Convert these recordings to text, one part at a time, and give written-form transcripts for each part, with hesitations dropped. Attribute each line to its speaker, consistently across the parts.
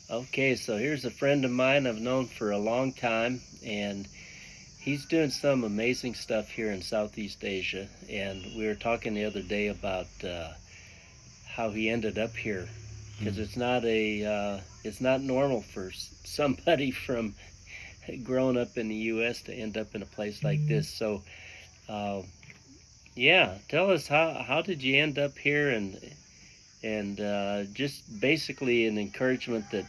Speaker 1: Okay, so here's a friend of mine I've known for a long time, and he's doing some amazing stuff here in Southeast Asia. And we were talking the other day about how he ended up here, because
Speaker 2: Mm.
Speaker 1: it's not normal for somebody from growing up in the U.S. to end up in a place like this. So, uh, yeah, tell us how did you end up here, and just basically an encouragement that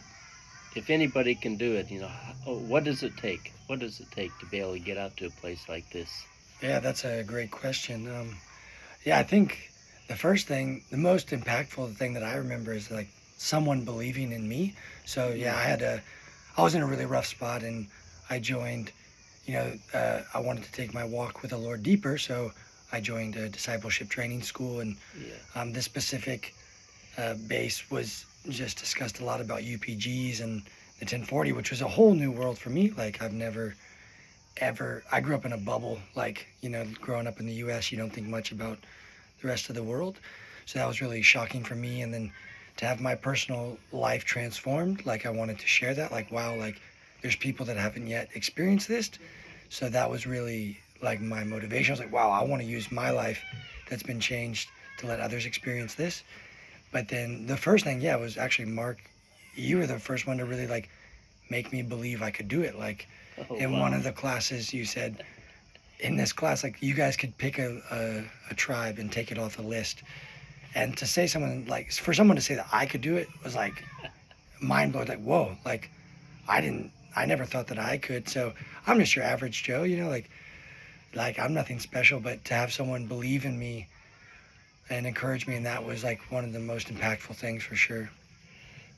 Speaker 1: if anybody can do it, what does it take? What does it take to be able to get out to a place like this?
Speaker 2: Yeah, that's a great question. Yeah, I think the first thing, the most impactful thing that I remember is like someone believing in me. So yeah,
Speaker 1: Mm.
Speaker 2: I was in a really rough spot, and I joined. I wanted to take my walk with the Lord deeper, so I joined a discipleship training school, and
Speaker 1: Yeah.
Speaker 2: this specific base was just discussed a lot about UPGs and the 1040, which was a whole new world for me. Like I've never ever. I grew up in a bubble. Like growing up in the U.S., you don't think much about the rest of the world. So that was really shocking for me. And then to have my personal life transformed, like I wanted to share that. Like wow, like there's people that haven't yet experienced this. So that was really like my motivation. I was like, wow, I want to use my life that's been changed to let others experience this. But then the first thing, yeah, was actually Mark. You were the first one to really like make me believe I could do it. Like
Speaker 1: Oh
Speaker 2: in one
Speaker 1: wow.
Speaker 2: of the classes, you said in this class, like you guys could pick a tribe and take it off the list. And to say someone like for someone to say that I could do it was like mind blowing. Like whoa, like I never thought that I could. So I'm just your average Joe, like I'm nothing special. But to have someone believe in me and encourage me, and that was like one of the most impactful things for sure.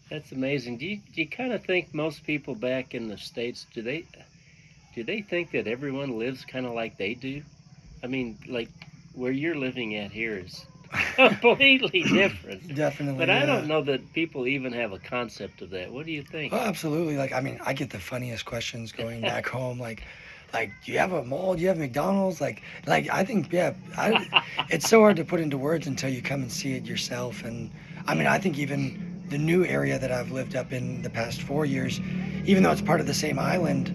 Speaker 1: That's amazing. Do you kind of think most people back in the states do they think that everyone lives kind of like they do? I mean, like where you're living at here is completely different. But
Speaker 2: Definitely,
Speaker 1: I
Speaker 2: yeah.
Speaker 1: don't know that people even have a concept of that. What do you think?
Speaker 2: Oh, absolutely. Like, I mean, I get the funniest questions going back home. Like, do you have a mall? Do you have McDonald's? I think, yeah, it's so hard to put into words until you come and see it yourself. And I mean,
Speaker 1: Yeah.
Speaker 2: I think even the new area that I've lived up in the past 4 years, even though it's part of the same island,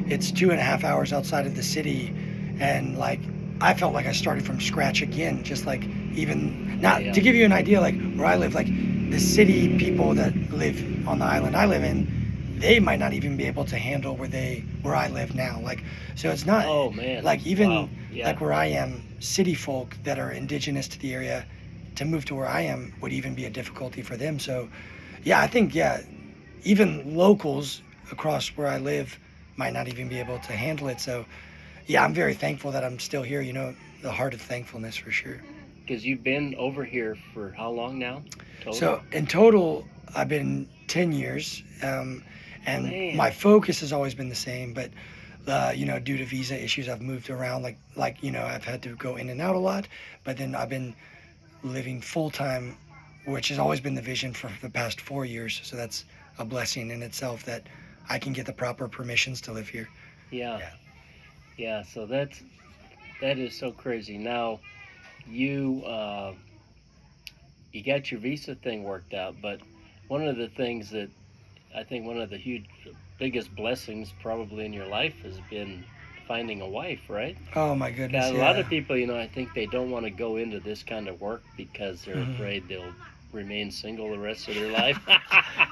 Speaker 2: it's 2.5 hours outside of the city. And like, I felt like I started from scratch again, just like even not
Speaker 1: Yeah.
Speaker 2: to give you an idea, like where I live, like the city people that live on the island I live in, they might not even be able to handle where I live now. Like, so it's not
Speaker 1: Oh man.
Speaker 2: like
Speaker 1: Wow.
Speaker 2: even
Speaker 1: Yeah.
Speaker 2: like where I am, city folk that are indigenous to the area to move to where I am would even be a difficulty for them. So, yeah, I think yeah, even locals across where I live might not even be able to handle it. So, yeah, I'm very thankful that I'm still here. The heart of thankfulness for sure.
Speaker 1: Because you've been over here for how long now? Total?
Speaker 2: So in total, I've been 10 years, and my
Speaker 1: Man.
Speaker 2: focus has always been the same. But due to visa issues, I've moved around. I've had to go in and out a lot. But then I've been living full time, which has always been the vision for the past 4 years. So that's a blessing in itself that I can get the proper permissions to live here.
Speaker 1: Yeah.
Speaker 2: Yeah.
Speaker 1: Yeah. So that is so crazy. Now you you got your visa thing worked out, but one of the things that I think one of the huge biggest blessings probably in your life has been finding a wife, right?
Speaker 2: Oh my goodness,
Speaker 1: Got a lot
Speaker 2: yeah.
Speaker 1: of people, I think they don't want to go into this kind of work because they're
Speaker 2: Mhm.
Speaker 1: afraid they'll remain single the rest of their life.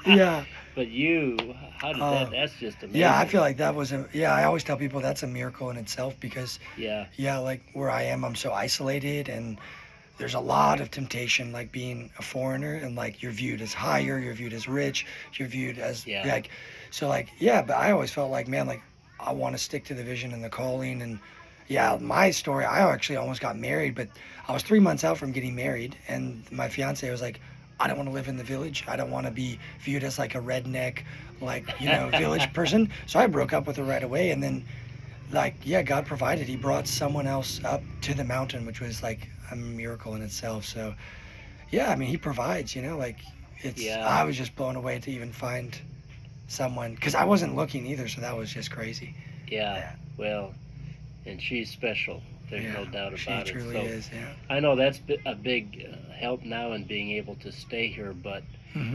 Speaker 2: Yeah.
Speaker 1: But you, how did that?
Speaker 2: Uh,
Speaker 1: That's just
Speaker 2: yeah, I
Speaker 1: amazing.
Speaker 2: feel like that was a, yeah, I always tell people that's a miracle in itself because,
Speaker 1: Yeah,
Speaker 2: yeah, like where I am, I'm so isolated and there's a lot of temptation, like being a foreigner and like you're viewed as higher, you're viewed as rich, you're viewed as
Speaker 1: yeah,
Speaker 2: like, so like, yeah, but I always felt like, man, like I want to stick to the vision and the calling. And yeah, my story, I actually almost got married, but I was 3 months out from getting married and my fiance was like, I don't want to live in the village. I don't want to be viewed as like a redneck, like, village person. So I broke up with her right away. And then like yeah, God provided. He brought someone else up to the mountain, which was like a miracle in itself. So yeah, I mean, He provides. Like it's.
Speaker 1: yeah,
Speaker 2: I was just blown away to even find someone because I wasn't looking either. So that was just crazy.
Speaker 1: yeah.
Speaker 2: Yeah,
Speaker 1: Well, and she's special. There's
Speaker 2: yeah,
Speaker 1: no doubt
Speaker 2: she
Speaker 1: about it.
Speaker 2: truly
Speaker 1: So
Speaker 2: is. Yeah.
Speaker 1: I know that's a big help now in being able to stay here, but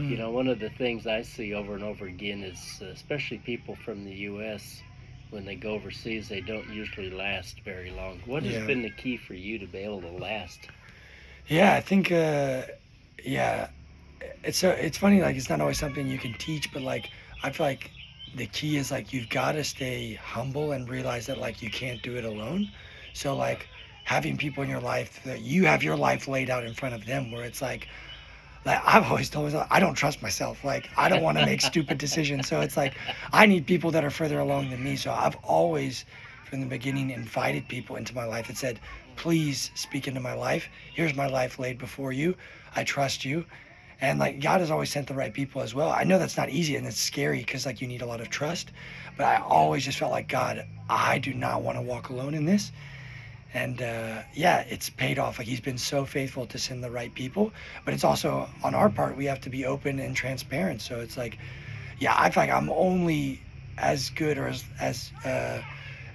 Speaker 1: You
Speaker 2: Hmm.
Speaker 1: know, one of the things I see over and over again is, especially people from the U.S., when they go overseas, they don't usually last very long. What has
Speaker 2: Yeah.
Speaker 1: been the key for you to be able to last?
Speaker 2: Yeah, I think yeah, it's funny, like it's not always something you can teach, but like I feel like the key is like you've got to stay humble and realize that like you can't do it alone. So like having people in your life that you have your life laid out in front of them where it's like I've always told myself I don't trust myself. Like I don't want to make stupid decisions. So it's like I need people that are further along than me. So I've always from the beginning invited people into my life that said, please speak into my life. Here's my life laid before you. I trust you. And like God has always sent the right people as well. I know that's not easy and it's scary because like you need a lot of trust. But I
Speaker 1: Yeah,
Speaker 2: always just felt like God, I do not want to walk alone in this. And yeah, it's paid off. Like he's been so faithful to send the right people, but it's also on our part we have to be open and transparent. So it's like, yeah, I feel like I'm only as good or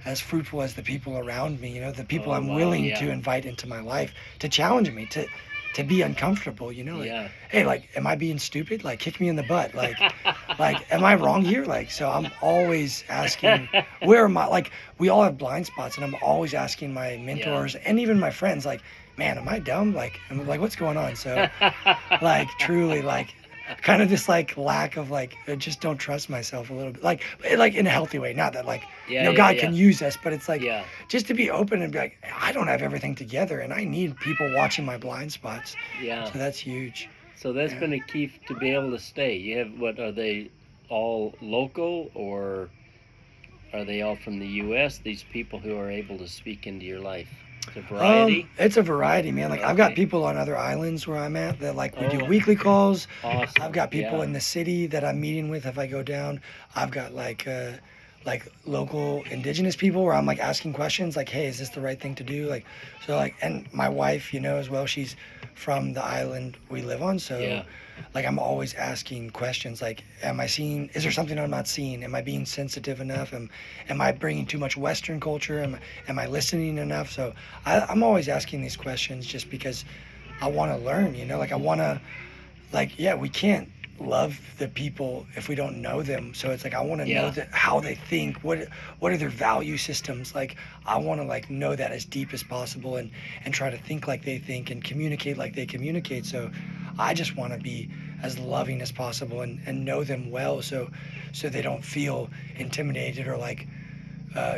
Speaker 2: as fruitful as the people around me. You know, the people
Speaker 1: oh
Speaker 2: I'm
Speaker 1: wow,
Speaker 2: willing
Speaker 1: yeah,
Speaker 2: to invite into my life to challenge me to be uncomfortable. You know, like,
Speaker 1: yeah.
Speaker 2: hey, like, am I being stupid? Like, kick me in the butt. Like, am I wrong here? Like, so I'm always asking, where am I? Like, we all have blind spots, and I'm always asking my
Speaker 1: Yeah.
Speaker 2: mentors and even my friends, like, man, am I dumb? Like, I'm like, what's going on? So, like, truly, like, kind of this like lack of like, I just don't trust myself a little bit, like in a healthy way. Not that like,
Speaker 1: Yeah, yeah,
Speaker 2: God can
Speaker 1: yeah,
Speaker 2: use us, but it's like
Speaker 1: yeah,
Speaker 2: just to be open and be like, I don't have everything together, and I need people watching my blind spots.
Speaker 1: yeah.
Speaker 2: So that's huge.
Speaker 1: So that's
Speaker 2: Yeah.
Speaker 1: been a key to be able to stay. You have, what are they, all local, or are they all from the U.S.? These people who are able to speak into your life. It's a variety.
Speaker 2: It's a variety, man. Like I've got
Speaker 1: Okay.
Speaker 2: people on other islands where I'm at that like we do
Speaker 1: Oh,
Speaker 2: weekly calls. I've
Speaker 1: awesome.
Speaker 2: got people
Speaker 1: Yeah.
Speaker 2: in the city that I'm meeting with if I go down. I've got like local indigenous people where I'm like asking questions like, hey, is this the right thing to do? Like, so like, and my wife, you know, as well, she's from the island we live on. So
Speaker 1: Yeah.
Speaker 2: like, I'm always asking questions like, am I seeing, is there something I'm not seeing? Am I being sensitive enough? Am I bringing too much Western culture? Am I listening enough? So I'm always asking these questions just because I want to learn, you know, like I want to like yeah we can't love the people if we don't know them, so it's like I want to know
Speaker 1: Yeah.
Speaker 2: that how they think, what are their value systems, like I want to like know that as deep as possible and try to think like they think and communicate like they communicate. So I just want to be as loving as possible and know them well, so they don't feel intimidated or like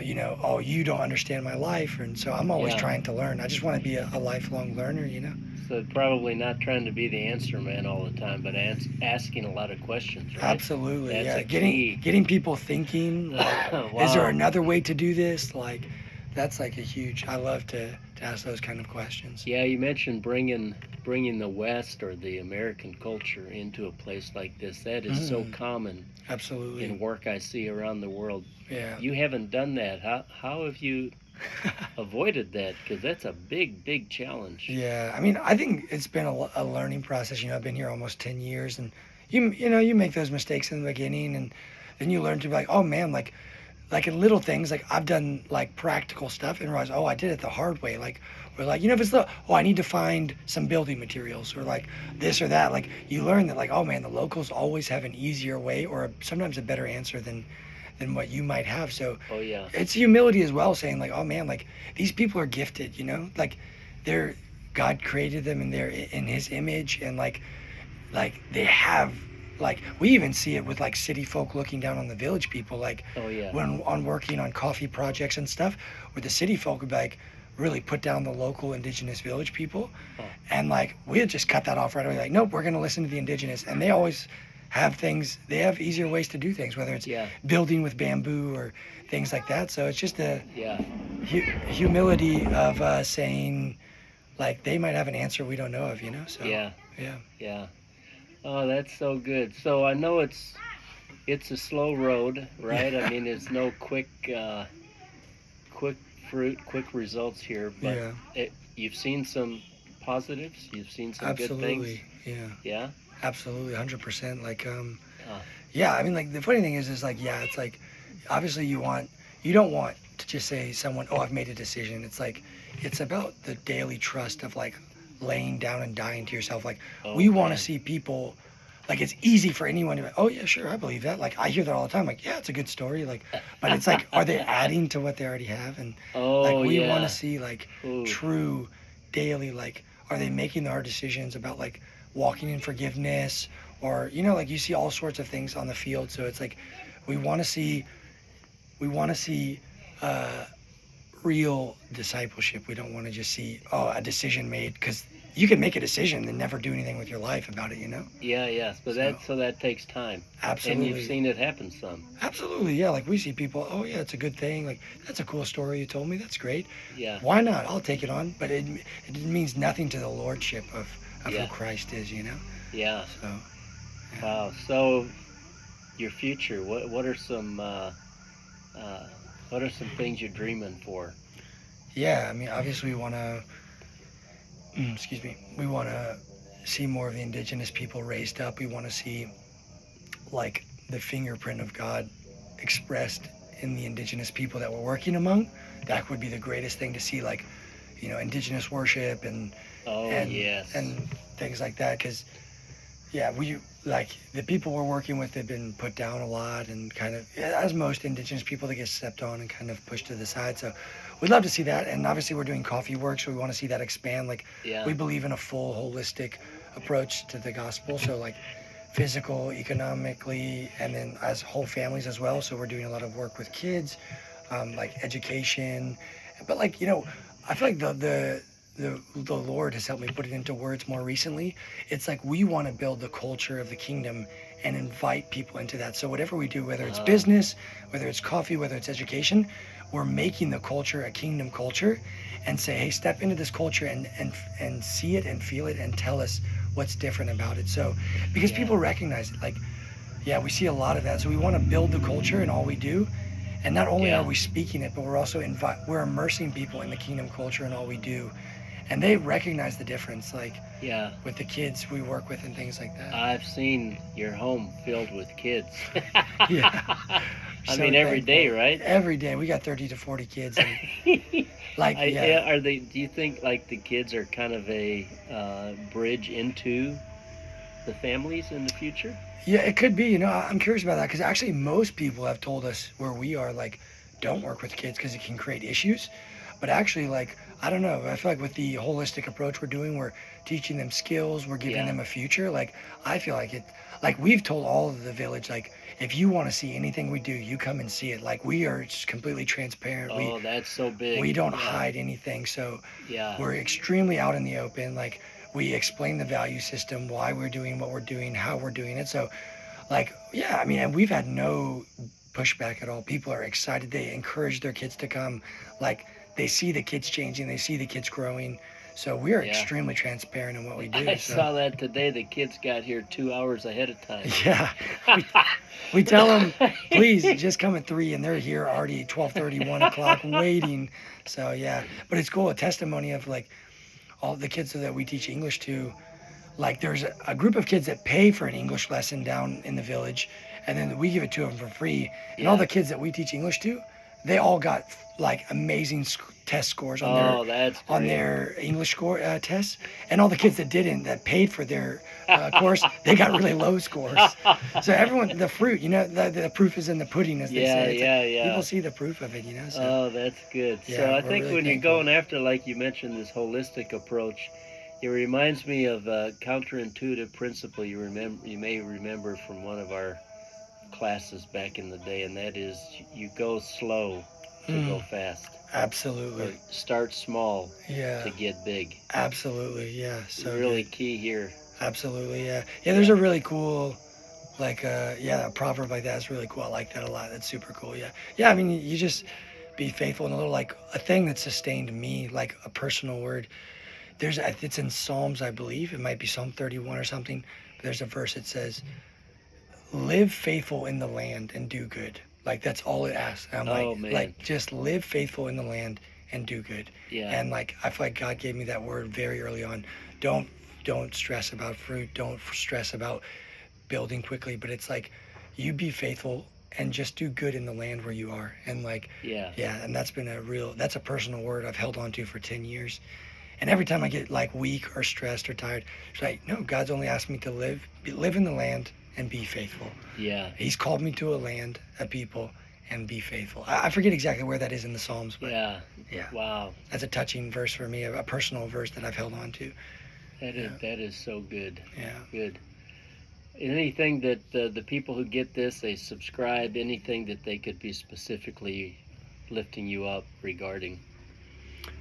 Speaker 2: you know, oh, you don't understand my life. And so I'm always
Speaker 1: Yeah.
Speaker 2: trying to learn. I just want to be a lifelong learner, you know?
Speaker 1: So probably not trying to be the answer man all the time, but asking a lot of questions, right?
Speaker 2: Absolutely,
Speaker 1: That's
Speaker 2: yeah.
Speaker 1: a
Speaker 2: Getting
Speaker 1: key.
Speaker 2: getting people thinking, like, is there
Speaker 1: Wow.
Speaker 2: another way to do this? Like, that's like a huge. I love to ask those kind of questions.
Speaker 1: Yeah, you mentioned bringing the West or the American culture into a place like this. That is so
Speaker 2: Mm,
Speaker 1: common in
Speaker 2: absolutely,
Speaker 1: work I see around the world.
Speaker 2: yeah.
Speaker 1: You haven't done that. How have you avoided that? Because that's a big challenge.
Speaker 2: Yeah, I mean, I think it's been a learning process. You know, I've been here almost 10 years, and you know, you make those mistakes in the beginning, and then you learn to be like, oh man, like in little things, like I've done like practical stuff and realized, oh, I did it the hard way. Like, or like, you know, if it's the, oh, I need to find some building materials or like this or that. Like, you learn that, like, oh man, the locals always have an easier way or sometimes a better answer than what you might have. So
Speaker 1: Oh yeah.
Speaker 2: it's humility as well, saying like, oh man, like these people are gifted, you know, like they're God created them and they're in His image, and like they have like we even see it with like city folk looking down on the village people, like
Speaker 1: Oh yeah.
Speaker 2: when on working on coffee projects and stuff, where the city folk would like really put down the local indigenous village people,
Speaker 1: Oh,
Speaker 2: and like we had just cut that off right away, like nope, we're going to listen to the indigenous, and they always have things, they have easier ways to do things, whether it's
Speaker 1: yeah.
Speaker 2: building with bamboo or things like that. So it's just a
Speaker 1: Yeah.
Speaker 2: humility of saying like they might have an answer we don't know of, you know. So
Speaker 1: Yeah.
Speaker 2: yeah.
Speaker 1: Yeah. Oh, that's so good. So I know it's a slow road, right? I
Speaker 2: Yeah.
Speaker 1: mean, it's no quick fruit, quick results here, but
Speaker 2: Yeah,
Speaker 1: you've seen some positives. You've seen some good things.
Speaker 2: absolutely. Yeah,
Speaker 1: Yeah.
Speaker 2: absolutely, 100%. Like,
Speaker 1: Uh,
Speaker 2: yeah. I mean, like the funny thing is like, yeah, it's like, obviously you don't want to just say someone, oh, I've made a decision. It's like, it's about the daily trust of like laying down and dying to yourself. Like,
Speaker 1: oh
Speaker 2: we want to
Speaker 1: man.
Speaker 2: see people like it's easy for anyone to be, oh yeah, sure, I believe that. Like I hear that all the time. Like, yeah, it's a good story. Like, but it's like, are they adding to what they already have? And like
Speaker 1: Oh
Speaker 2: we want to
Speaker 1: yeah.
Speaker 2: see like
Speaker 1: Ooh.
Speaker 2: true daily, like, are they making the hard decisions about like walking in forgiveness, or like you see all sorts of things on the field. So it's like we want to see we want to see uh, real discipleship. We don't want to just see a decision made, because you can make a decision and never do anything with your life about it.
Speaker 1: Yeah, yes, but
Speaker 2: So
Speaker 1: that takes time, and you've
Speaker 2: absolutely,
Speaker 1: seen it happen some.
Speaker 2: absolutely, yeah. Like we see people, oh yeah, it's a good thing. Like that's a cool story you told me. That's great.
Speaker 1: Yeah,
Speaker 2: Why not? I'll take it on. But it means nothing to the lordship of who
Speaker 1: yeah,
Speaker 2: Christ is.
Speaker 1: yeah.
Speaker 2: So yeah.
Speaker 1: Wow. So your future, uh, what are some things you're dreaming for?
Speaker 2: Yeah, I mean, obviously we want to, excuse me, we want to see more of the indigenous people raised up. We want to see like the fingerprint of God expressed in the indigenous people that we're working among. That would be the greatest thing to see, like, indigenous worship and
Speaker 1: Oh
Speaker 2: and
Speaker 1: yes.
Speaker 2: and things like that. Because yeah, we like the people we're working with have been put down a lot, and kind of, as most indigenous people, they get stepped on and kind of pushed to the side. So we'd love to see that. And obviously we're doing coffee work, so we want to see that expand. Like
Speaker 1: Yeah.
Speaker 2: we believe in a full holistic approach to the gospel, so like physical, economically, and then as whole families as well. So we're doing a lot of work with kids, like education. But like, I feel like the Lord has helped me put it into words more recently. It's like we want to build the culture of the kingdom and invite people into that. So whatever we do, whether it's business, whether it's coffee, whether it's education, we're making the culture a kingdom culture, and say, hey, step into this culture and see it and feel it and tell us what's different about it. So because
Speaker 1: Yeah.
Speaker 2: people recognize it, like, yeah, we see a lot of that. So we want to build the culture in all we do. And not only are
Speaker 1: Yeah.
Speaker 2: we speaking it, but we're also we're immersing people in the kingdom culture in all we do. And they recognize the difference, like
Speaker 1: Yeah.
Speaker 2: with the kids we work with and things like that.
Speaker 1: I've seen your home filled with kids.
Speaker 2: Yeah.
Speaker 1: I
Speaker 2: So
Speaker 1: mean, every day,
Speaker 2: thankful.
Speaker 1: right?
Speaker 2: Every day. We got 30 to 40 kids. And like,
Speaker 1: Yeah,
Speaker 2: yeah.
Speaker 1: are they? Do you think like the kids are kind of a bridge into the families in the future?
Speaker 2: Yeah, it could be. I'm curious about that, because actually most people have told us where we are, like, don't work with kids because it can create issues. But actually, like, I don't know. I feel like with the holistic approach we're doing, we're teaching them skills, we're giving
Speaker 1: Yeah.
Speaker 2: them a future. Like, I feel like like we've told all of the village, like, if you want to see anything we do, you come and see it. Like, we are just completely transparent.
Speaker 1: Oh, that's so big.
Speaker 2: We don't
Speaker 1: Yeah.
Speaker 2: hide anything. So
Speaker 1: Yeah.
Speaker 2: we're extremely out in the open. Like, we explain the value system, why we're doing what we're doing, how we're doing it. So, like, yeah, I mean, and we've had no pushback at all. People are excited. They encourage their kids to come. Like, they see the kids changing, they see the kids growing. So we are
Speaker 1: Yeah.
Speaker 2: extremely transparent in what we do.
Speaker 1: I
Speaker 2: So
Speaker 1: saw that today. The kids got here 2 hours ahead of time.
Speaker 2: yeah, we tell them, please just come at 3, and they're here already at 12:30, 1 o'clock waiting. So yeah, but it's cool. A testimony of like all the kids that we teach English to. Like, there's a group of kids that pay for an English lesson down in the village, and then we give it to them for free. And all
Speaker 1: Yeah.
Speaker 2: the kids that we teach English to, they all got like amazing test scores on
Speaker 1: Oh, that's
Speaker 2: on
Speaker 1: great.
Speaker 2: their English score tests. And all the kids that didn't, that paid for their course, they got really low scores. So everyone, the fruit, the proof is in the pudding, as they
Speaker 1: Yeah,
Speaker 2: say. It's
Speaker 1: yeah,
Speaker 2: like,
Speaker 1: yeah.
Speaker 2: people see the proof of it. So
Speaker 1: Oh, that's good.
Speaker 2: Yeah,
Speaker 1: So I
Speaker 2: we're
Speaker 1: think
Speaker 2: really
Speaker 1: when you're
Speaker 2: thankful.
Speaker 1: going after, like you mentioned, this holistic approach, it reminds me of a counterintuitive principle you may remember from one of our classes back in the day, and that is you go slow to go fast, or
Speaker 2: absolutely.
Speaker 1: start small
Speaker 2: Yeah,
Speaker 1: to get big.
Speaker 2: absolutely. Yeah.
Speaker 1: It's
Speaker 2: So
Speaker 1: really
Speaker 2: good.
Speaker 1: key here.
Speaker 2: Absolutely, yeah. Yeah, there's a really cool, like, a proverb like that is really cool. I like that a lot. That's super cool, yeah. Yeah, I mean, you just be faithful in a little, like, a thing that sustained me, like a personal word. It's in Psalms, I believe. It might be Psalm 31 or something. But there's a verse that says, live faithful in the land and do good. Like, that's all it asks. And I'm
Speaker 1: Oh,
Speaker 2: like,
Speaker 1: man.
Speaker 2: just live faithful in the land and do good.
Speaker 1: Yeah.
Speaker 2: And like, I feel like God gave me that word very early on. Don't stress about fruit. Don't stress about building quickly. But it's like, you be faithful and just do good in the land where you are. And like,
Speaker 1: Yeah.
Speaker 2: yeah. And that's a personal word I've held on to for 10 years. And every time I get like weak or stressed or tired, it's like, no, God's only asked me to live in the land and be faithful.
Speaker 1: Yeah.
Speaker 2: He's called me to a land, a people, and be faithful. I forget exactly where that is in the Psalms, but
Speaker 1: Yeah.
Speaker 2: yeah,
Speaker 1: Wow.
Speaker 2: that's a touching verse for me, a personal verse that I've held on to.
Speaker 1: That is so good.
Speaker 2: Yeah.
Speaker 1: Good. Anything that the people who get this, they subscribe, anything that they could be specifically lifting you up regarding?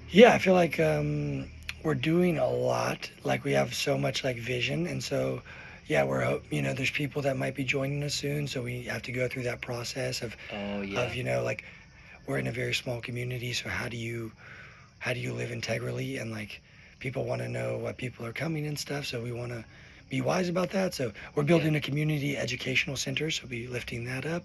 Speaker 2: Yeah, I feel like we're doing a lot. Like we have so much like vision, and so yeah, there's people that might be joining us soon, so we have to go through that process
Speaker 1: Oh yeah.
Speaker 2: of like we're in a very small community, so how do you live integrally, and like people want to know what people are coming and stuff, so we want to be wise about that. So we're building a community educational center, so we'll be lifting that up.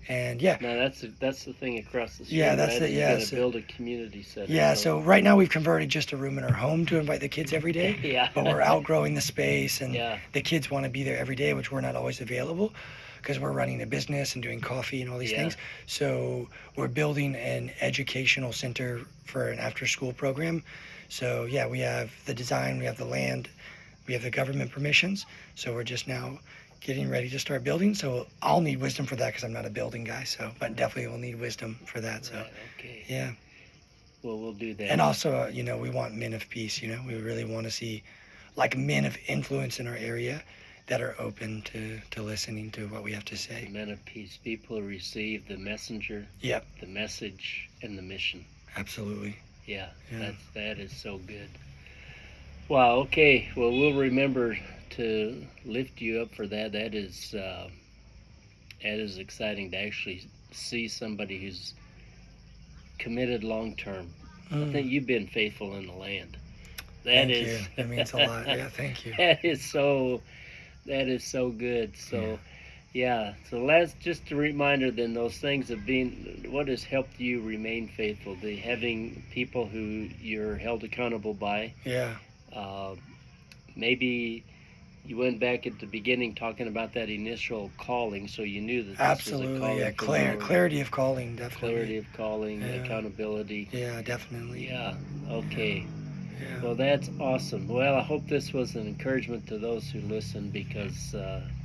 Speaker 2: And yeah,
Speaker 1: No, that's the thing across the street.
Speaker 2: yeah, that's
Speaker 1: right?
Speaker 2: it.
Speaker 1: You're
Speaker 2: Yeah,
Speaker 1: gonna build a community center.
Speaker 2: yeah. So right now we've converted just a room in our home to invite the kids every day.
Speaker 1: Yeah.
Speaker 2: But we're outgrowing the space, and
Speaker 1: Yeah.
Speaker 2: the kids want to be there every day, which we're not always available because we're running a business and doing coffee and all these
Speaker 1: Yeah.
Speaker 2: things. So we're building an educational center for an after-school program. So yeah, we have the design, we have the land, we have the government permissions. So we're just now getting ready to start building. So I'll need wisdom for that because I'm not a building guy. So, but definitely will need wisdom for that. So
Speaker 1: Right, okay.
Speaker 2: yeah.
Speaker 1: Well, we'll do that.
Speaker 2: And also, we want men of peace. We really want to see like men of influence in our area that are open to listening to what we have to say.
Speaker 1: Men of peace, people who receive the messenger,
Speaker 2: Yep,
Speaker 1: the message, and the mission.
Speaker 2: absolutely.
Speaker 1: Yeah,
Speaker 2: Yeah.
Speaker 1: that is so good. Wow. Okay. Well, we'll remember to lift you up for that. That is exciting to actually see somebody who's committed long term. I think you've been faithful in the land.
Speaker 2: Thank you. That means a lot. Yeah, thank you.
Speaker 1: That is so good. So yeah. So that's just a reminder then, those things have been what has helped you remain faithful, the having people who you're held accountable by.
Speaker 2: Yeah,
Speaker 1: Maybe you went back at the beginning talking about that initial calling, so you knew that this was a
Speaker 2: absolutely.
Speaker 1: calling
Speaker 2: Yeah,
Speaker 1: from the Lord.
Speaker 2: clarity of calling, definitely.
Speaker 1: Clarity of calling,
Speaker 2: Yeah.
Speaker 1: accountability.
Speaker 2: Yeah, definitely.
Speaker 1: Yeah. Okay.
Speaker 2: Yeah.
Speaker 1: Well, that's awesome. Well, I hope this was an encouragement to those who listen, because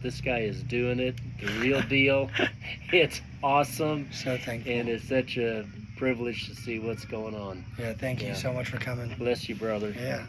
Speaker 1: this guy is doing it, the real deal. It's awesome,
Speaker 2: So thankful.
Speaker 1: and it's such a privilege to see what's going on.
Speaker 2: Yeah, thank you
Speaker 1: Yeah.
Speaker 2: so much for coming.
Speaker 1: Bless you, brother.
Speaker 2: Yeah.